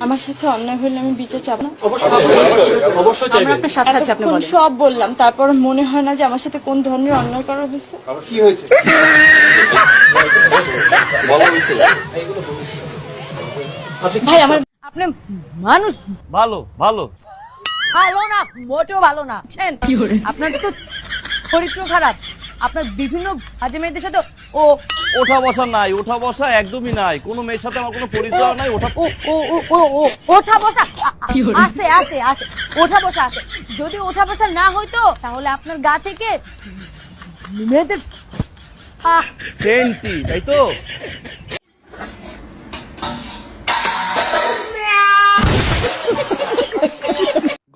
আমার সাথে অন্যায় হলে আমি বিচার চাপ না। অবশ্যই চাইবেন। আপনার সাথে আছে, আপনি বলেন। সব বললাম, তারপর মনে হয় না যে আমার সাথে কোন ধরনের অন্যায় করা হয়েছে। কি হয়েছে বলা হয়েছে? ভাই আমার আপনি মানুষ ভালো ভালো ভালো না, মোটেও ভালো না। আপনার তো চরিত্র খারাপ। আপনার বিভিন্ন বাজে মেয়েদের সাথে ও ওঠা বসা নাই, ওঠা বসা একদমই নাই। কোনো মেয়ের সাথে আমার কোনো পরিচয় নাই। ওঠা ও ও ও ও ও ওঠা বসা আছে আছে আছে, ওঠা বসা আছে। যদি ওঠা বসা না হইতো তাহলে আপনার গা থেকে মেয়েদের সেন্টি, তাই তো?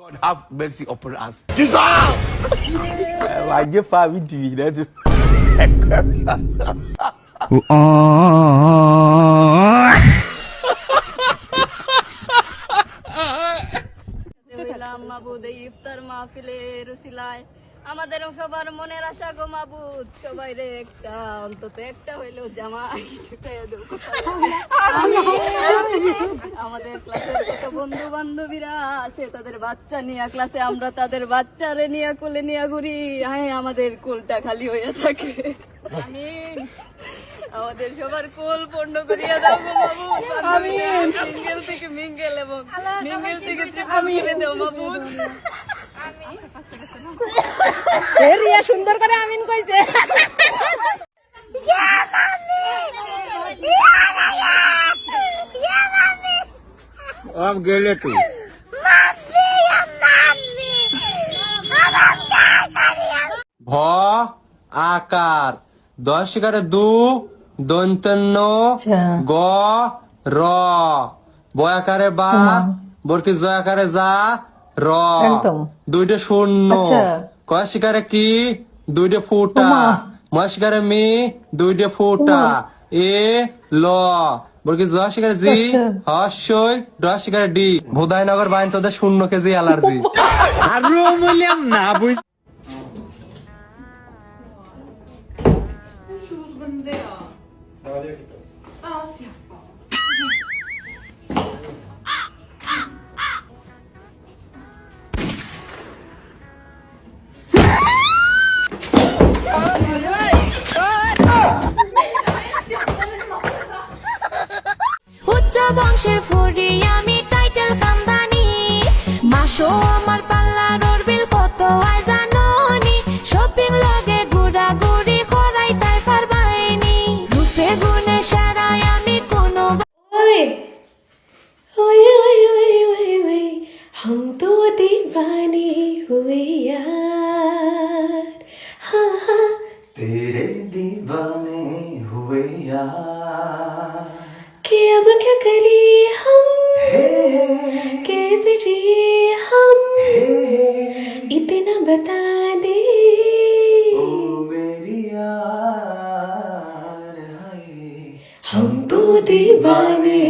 God have mercy upon us. Jesus! Wajib faham diri dah tu. মাবুদ এই ইফতার মাহফিলের উসিলায় আমাদের সবার মনের আশা গো মাবুদ, সবাই রে একটা অন্তত একটা হইলেও জামাই আমাদের ক্লাসের কত বন্ধু বান্ধবীরা আসে তাদের বাচ্চা নিয়ে ক্লাসে, আমরা তাদের বাচ্চারে নিয়ে কোলে নিয়ে ঘুরি। হ্যাঁ, আমাদের কোলটা খালি হয়ে থাকে। আমিন। আমাদের সবার কোল পূর্ণ করিয়া দাও গো মাবুদ। আমিন। সিঙ্গেল থেকে মিঙ্গেল এবং মিঙ্গেল থেকে ট্রিপল করে দাও মাবুদ। রিয়া সুন্দর করে আমিন কইছে। अब गेले तू. ভ আকার 10 শিকারে 2 দন্তন্য গ র বয়াকারে বা বরকি জয়াকারে যা র দুইটা শূন্য কয় শিকারে কি দুইটা ফুটা ময় শিকারে মি দুইটা ফুটা এ ল বরকি জয়া শিকারে জি হস্যই ড শিকারে ডি ভোদাইনগর বাইনচদে 0 কেজি অ্যালার্জি আর বললাম না বুঝ উচ্চ বংশের ফুরি আমি টাইটেল কান্দানি মাসো আমার পাল্লার বিল কত আয় জানোনি শপিং লগে গুড়া গুড়ি করাই তাই পারবাইনি রূপে গুণে সারাই আমি কোনো हम तो दीवाने हुए यार हाँ हाँ तेरे दीवाने हुए यार कि अब क्या करें हम कैसे जिए हम इतना बता दे ओ मेरी यार हाय हम तो दीवाने